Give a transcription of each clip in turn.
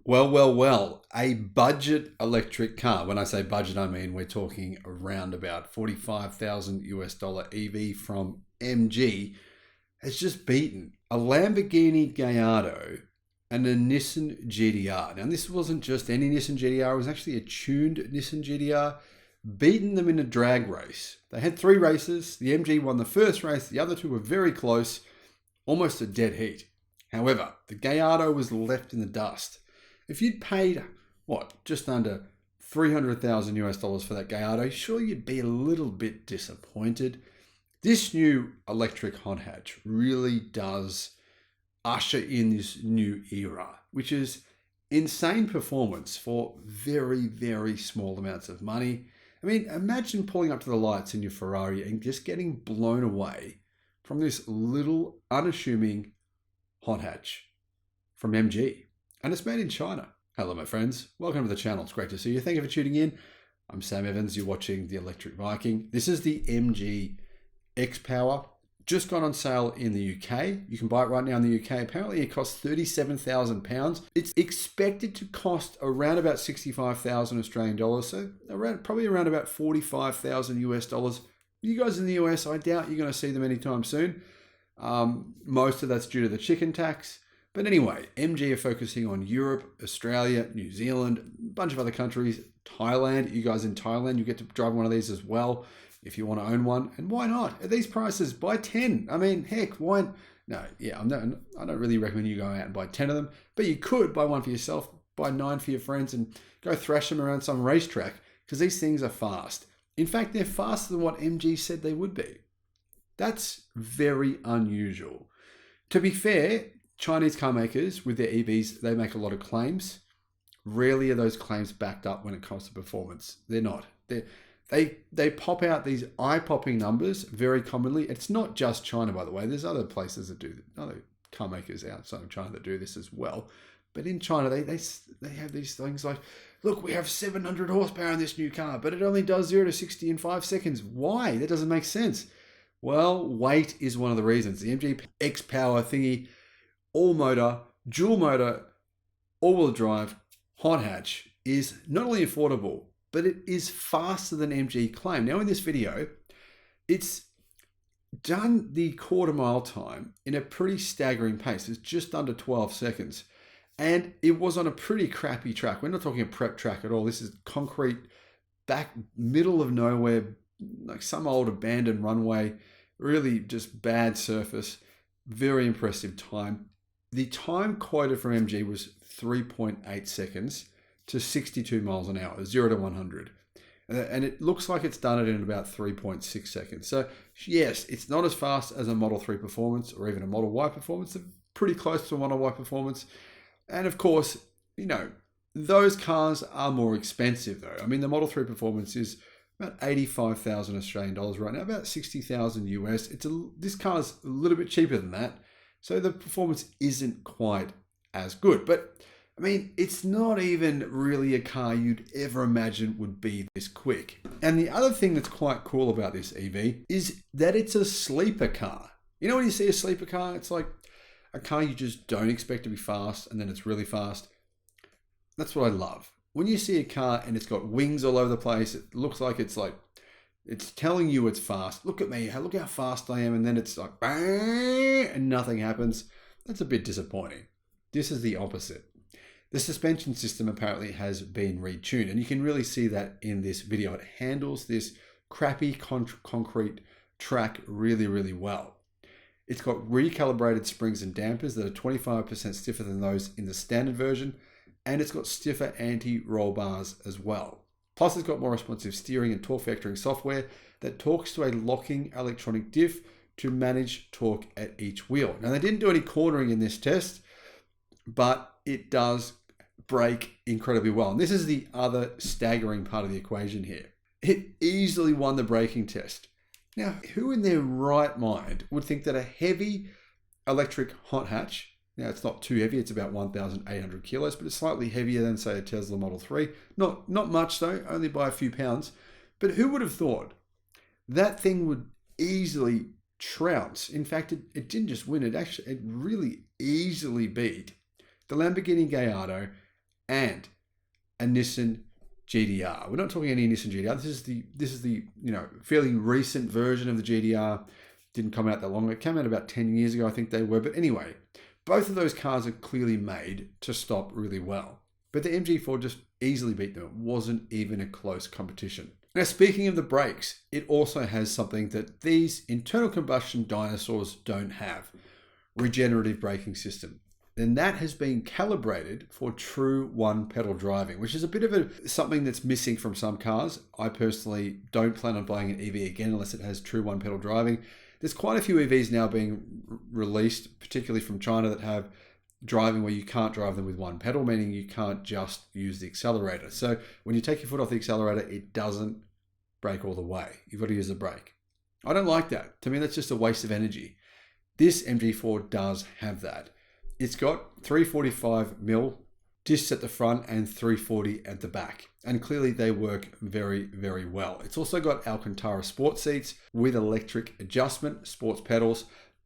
Well, a budget electric car. When I say budget, I mean we're talking around about 45,000 US dollar EV from MG has just beaten a Lamborghini Gallardo and a Nissan GTR. Now, this wasn't just any Nissan GTR, it was actually a tuned Nissan GTR, beaten them in a drag race. They had 3 races. The MG won the first race, the other 2 were very close, almost a dead heat. However, the Gallardo was left in the dust. If you'd paid, just under 300,000 US dollars for that Gallardo, sure you'd be a little bit disappointed. This new electric hot hatch really does usher in this new era, which is insane performance for very, very small amounts of money. I mean, imagine pulling up to the lights in your Ferrari and just getting blown away from this little unassuming hot hatch from MG. And it's made in China. Hello, my friends. Welcome to the channel. It's great to see you. Thank you for tuning in. I'm Sam Evans. You're watching the Electric Viking. This is the MG XPower. Just gone on sale in the UK. You can buy it right now in the UK. Apparently it costs £37,000. It's expected to cost around about 65,000 Australian dollars. So probably around about 45,000 US dollars. You guys in the US, I doubt you're going to see them anytime soon. Most of that's due to the chicken tax. But anyway, MG are focusing on Europe, Australia, New Zealand, a bunch of other countries, Thailand. You guys in Thailand, you get to drive one of these as well if you want to own one. And why not? At these prices, buy 10. I mean, heck, why? No, yeah, I don't really recommend you go out and buy 10 of them. But you could buy one for yourself, buy 9 for your friends, and go thrash them around some racetrack because these things are fast. In fact, they're faster than what MG said they would be. That's very unusual. To be fair, Chinese car makers with their EVs, they make a lot of claims. Rarely are those claims backed up when it comes to performance. They're not. They pop out these eye-popping numbers very commonly. It's not just China, by the way. There's other places that do, other car makers outside of China that do this as well. But in China, they have these things like, look, we have 700 horsepower in this new car, but it only does 0 to 60 in 5 seconds. Why? That doesn't make sense. Well, weight is one of the reasons. The MG XPower thingy, all motor, dual motor, all-wheel drive, hot hatch is not only affordable, but it is faster than MG claim. Now in this video, it's done the quarter mile time in a pretty staggering pace. It's just under 12 seconds. And it was on a pretty crappy track. We're not talking a prep track at all. This is concrete, back middle of nowhere, like some old abandoned runway, really just bad surface. Very impressive time. The time quoted from MG was 3.8 seconds to 62 miles an hour, 0 to 100. And it looks like it's done it in about 3.6 seconds. So yes, it's not as fast as a Model 3 Performance or even a Model Y Performance. They're pretty close to a Model Y Performance. And of course, you know, those cars are more expensive though. I mean, the Model 3 Performance is about 85,000 Australian dollars right now, about 60,000 US. This car's a little bit cheaper than that. So the performance isn't quite as good. But I mean, it's not even really a car you'd ever imagine would be this quick. And the other thing that's quite cool about this EV is that it's a sleeper car. You know when you see a sleeper car, it's like a car you just don't expect to be fast and then it's really fast. That's what I love. When you see a car and it's got wings all over the place, it looks like it's telling you it's fast. Look at me, look how fast I am. And then it's like, bang, and nothing happens. That's a bit disappointing. This is the opposite. The suspension system apparently has been retuned, and you can really see that in this video. It handles this crappy concrete track really, really well. It's got recalibrated springs and dampers that are 25% stiffer than those in the standard version, and it's got stiffer anti-roll bars as well. Plus, it's got more responsive steering and torque vectoring software that talks to a locking electronic diff to manage torque at each wheel. Now, they didn't do any cornering in this test, but it does brake incredibly well. And this is the other staggering part of the equation here. It easily won the braking test. Now, who in their right mind would think that a heavy electric hot hatch, now it's not too heavy, it's about 1,800 kilos, but it's slightly heavier than say a Tesla Model 3. Not much though, only by a few pounds. But who would have thought that thing would easily trounce? In fact, it didn't just win, it really easily beat the Lamborghini Gallardo and a Nissan GDR. We're not talking any Nissan GDR. This is the fairly recent version of the GDR. Didn't come out that long. It came out about 10 years ago, I think they were. But anyway, both of those cars are clearly made to stop really well. But the MG4 just easily beat them. It wasn't even a close competition. Now, speaking of the brakes, it also has something that these internal combustion dinosaurs don't have: regenerative braking system. And that has been calibrated for true one-pedal driving, which is a bit of something that's missing from some cars. I personally don't plan on buying an EV again unless it has true one-pedal driving. There's quite a few EVs now being released, particularly from China, that have driving where you can't drive them with one pedal, meaning you can't just use the accelerator. So when you take your foot off the accelerator, it doesn't brake all the way. You've got to use the brake. I don't like that. To me, that's just a waste of energy. This MG4 does have that. It's got 345mm discs at the front and 340 at the back. And clearly they work very, very well. It's also got Alcantara sport seats with electric adjustment, sports pedals,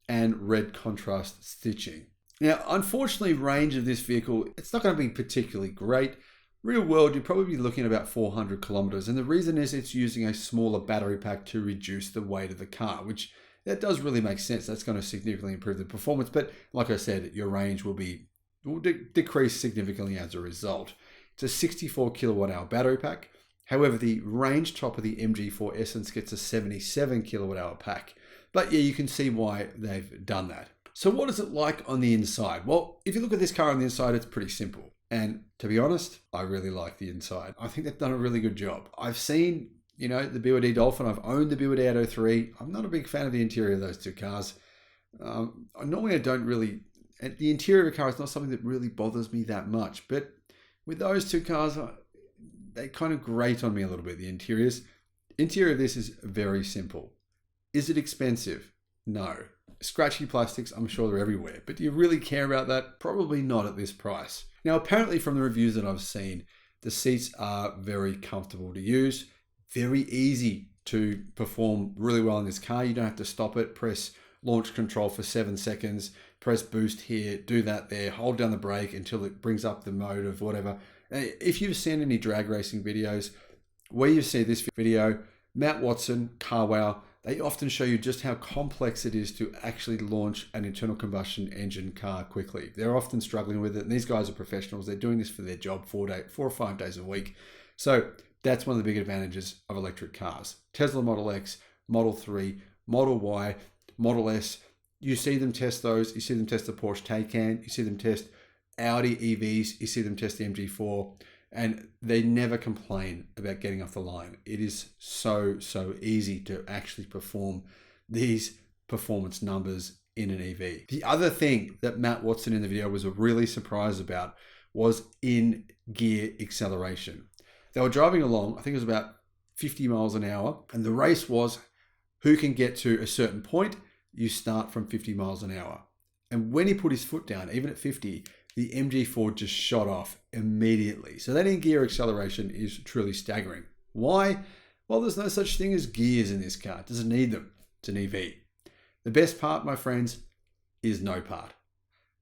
and red contrast stitching. Now, unfortunately, range of this vehicle, it's not going to be particularly great. Real world, you're probably looking at about 400 kilometers. And the reason is it's using a smaller battery pack to reduce the weight of the car, which that does really make sense. That's going to significantly improve the performance. But like I said, your range will decrease significantly as a result. It's a 64 kilowatt hour battery pack. However, the range top of the MG4 Essence gets a 77 kilowatt hour pack. But yeah, you can see why they've done that. So what is it like on the inside? Well, if you look at this car on the inside, it's pretty simple. And to be honest, I really like the inside. I think they've done a really good job. I've seen, the BYD Dolphin. I've owned the BYD Atto 3. I'm not a big fan of the interior of those two cars. Normally I don't really, the interior of a car is not something that really bothers me that much. But with those two cars, they kind of grate on me a little bit, the interiors. Interior of this is very simple. Is it expensive? No. Scratchy plastics, I'm sure they're everywhere. But do you really care about that? Probably not at this price. Now, apparently from the reviews that I've seen, the seats are very comfortable to use, very easy to perform really well in this car. You don't have to stop it, press launch control for 7 seconds, press boost here, do that there, hold down the brake until it brings up the mode of whatever. If you've seen any drag racing videos, where you see this video, Matt Watson, CarWow, they often show you just how complex it is to actually launch an internal combustion engine car quickly. They're often struggling with it, and these guys are professionals. They're doing this for their job 4 or 5 days a week. So that's one of the big advantages of electric cars. Tesla Model X, Model 3, Model Y, Model S. You see them test those. You see them test the Porsche Taycan. You see them test Audi EVs. You see them test the MG4. And they never complain about getting off the line. It is so easy to actually perform these performance numbers in an EV. The other thing that Matt Watson in the video was really surprised about was in-gear acceleration. They were driving along, I think it was about 50 miles an hour, and the race was who can get to a certain point. You start from 50 miles an hour. And when he put his foot down, even at 50, the MG4 just shot off immediately. So that in-gear acceleration is truly staggering. Why? Well, there's no such thing as gears in this car. It doesn't need them. It's an EV. The best part, my friends, is no part.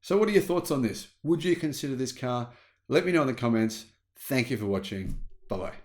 So what are your thoughts on this? Would you consider this car? Let me know in the comments. Thank you for watching. Bye-bye.